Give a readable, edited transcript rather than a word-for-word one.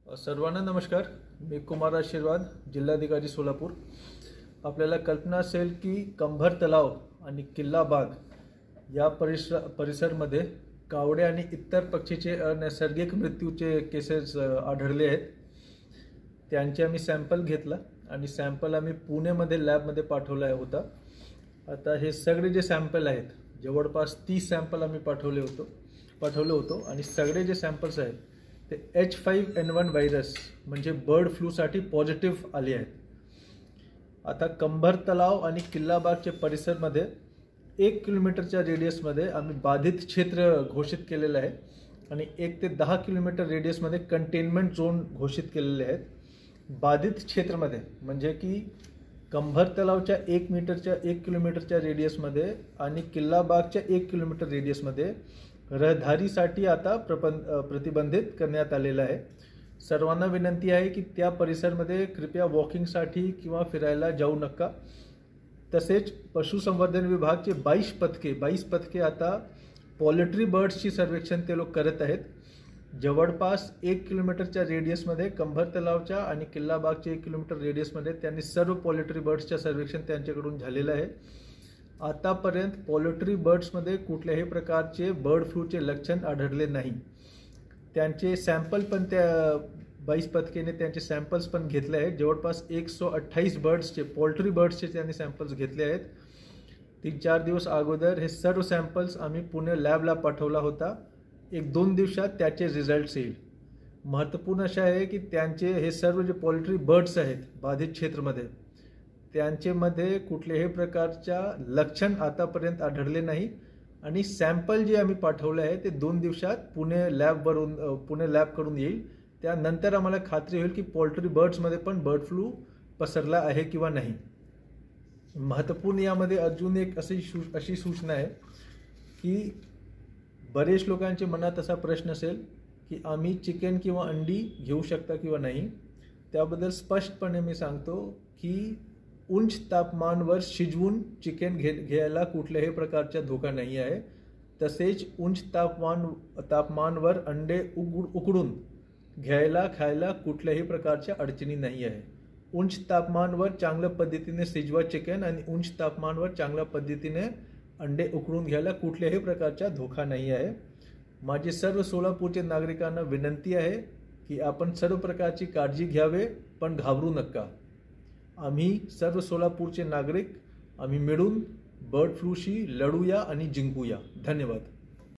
सर्वांना नमस्कार। मी कुमार आशीर्वाद, जिल्हाधिकारी सोलापूर। आपल्याला कल्पना असेल की कंभर तलाव आणि किल्ला बाग या परिसरमध्ये कावडे आणि इतर पक्षीचे नैसर्गिक मृत्यूचे केसेस आढळले आहेत। त्यांचे आम्ही सॅम्पल घेतला आणि सॅम्पल आम्ही पुणेमध्ये लॅबमध्ये पाठवला होता। आता हे सगळे जे सॅम्पल आहेत, जवळपास 30 सॅम्पल आम्ही पाठवले होतो आणि सगळे जे सॅम्पल्स आहेत ते H5N1 व्हायरस म्हणजे बर्ड फ्लूसाठी पॉझिटिव्ह आले आहेत। आता कंभर तलाव आणि किल्ला बागचे परिसरमध्ये 1 किलोमीटरच्या रेडियसमध्ये आम्ही बाधित क्षेत्र घोषित केलेले आहे आणि 1 ते 10 किलोमीटर रेडियसमध्ये कंटेनमेंट झोन घोषित केलेले आहेत। बाधित क्षेत्रमध्ये म्हणजे की कंभर तलावच्या 1 किलोमीटरच्या रेडियसमध्ये आणि किल्ला बागच्या 1 किलोमीटर रेडियसमध्ये रहदारीसाठी आता प्रतिबंधित करण्यात आलेलं आहे। सर्वांना विनंती आहे की त्या परिसरमध्ये कृपया वॉकिंगसाठी किंवा फिरायला जाऊ नका। तसेच पशुसंवर्धन विभागचे 22 पथके आता पोल्ट्री बर्ड्सची सर्वेक्षण ते लोक करत आहेत। जवळपास 1 किलोमीटरच्या रेडियसमध्ये कंभर तलावच्या आणि किल्ला बागच्या 1 किलोमीटर रेडियसमध्ये त्यांनी सर्व पोल्ट्री बर्ड्सच्या सर्वेक्षण त्यांच्याकडून झालेलं आहे। आतापर्यंत पोल्ट्री बर्ड्समध्ये कुठल्याही प्रकारचे बर्ड फ्लूचे लक्षण आढळले नाही। त्यांचे सॅम्पल पण त्या 22 पथकेने त्यांचे सॅम्पल्स पण घेतले आहेत। जवळपास 128 बर्ड्सचे पोल्ट्री बर्ड्सचे त्यांनी सॅम्पल्स घेतले आहेत। 3-4 दिवस अगोदर हे सर्व सॅम्पल्स आम्ही पुणे लॅबला पाठवला होता। 1-2 दिवसात त्याचे रिझल्ट्स येईल। महत्त्वपूर्ण असे आहे की त्यांचे हे सर्व जे पोल्ट्री बर्ड्स आहेत बाधित क्षेत्रामध्ये त्यांच्यामध्ये कुठल्याही प्रकारच्या लक्षण आतापर्यंत आढळले नाही आणि सॅम्पल जे आम्ही पाठवले आहे ते 2 दिवसात पुणे लॅबकडून येईल। त्यानंतर आम्हाला खात्री होईल की पोल्ट्री बर्ड्समध्ये पण बर्ड फ्लू पसरला आहे किंवा नाही। महत्त्वपूर्ण यामध्ये अजून एक अशी सूचना आहे की बरेच लोकांच्या मनात असा प्रश्न असेल की आम्ही चिकन किंवा अंडी घेऊ शकता किंवा नाही। त्याबद्दल स्पष्टपणे मी सांगतो की उंच तापमानावर शिजवून चिकन घ्यायला कुठल्याही प्रकारचा धोका नाही आहे। तसेच उंच तापमानावर अंडे उकडून खायला कुठल्याही प्रकारच्या अडचणी नाही आहे। उंच तापमानावर चांगल्या पद्धतीने शिजवा चिकन आणि उंच तापमानावर चांगल्या पद्धतीने अंडे उकडून घ्यायला कुठल्याही प्रकारचा धोका नाही आहे। माझे सर्व सोलापूरचे नागरिकांना विनंती आहे की आपण सर्व प्रकारची काळजी घ्यावे, पण घाबरू नका। आम्ही सर्व सोलापूरचे नागरिक आम्ही मिळून बर्ड फ्लूशी लढूया आणि जिंकूया। धन्यवाद।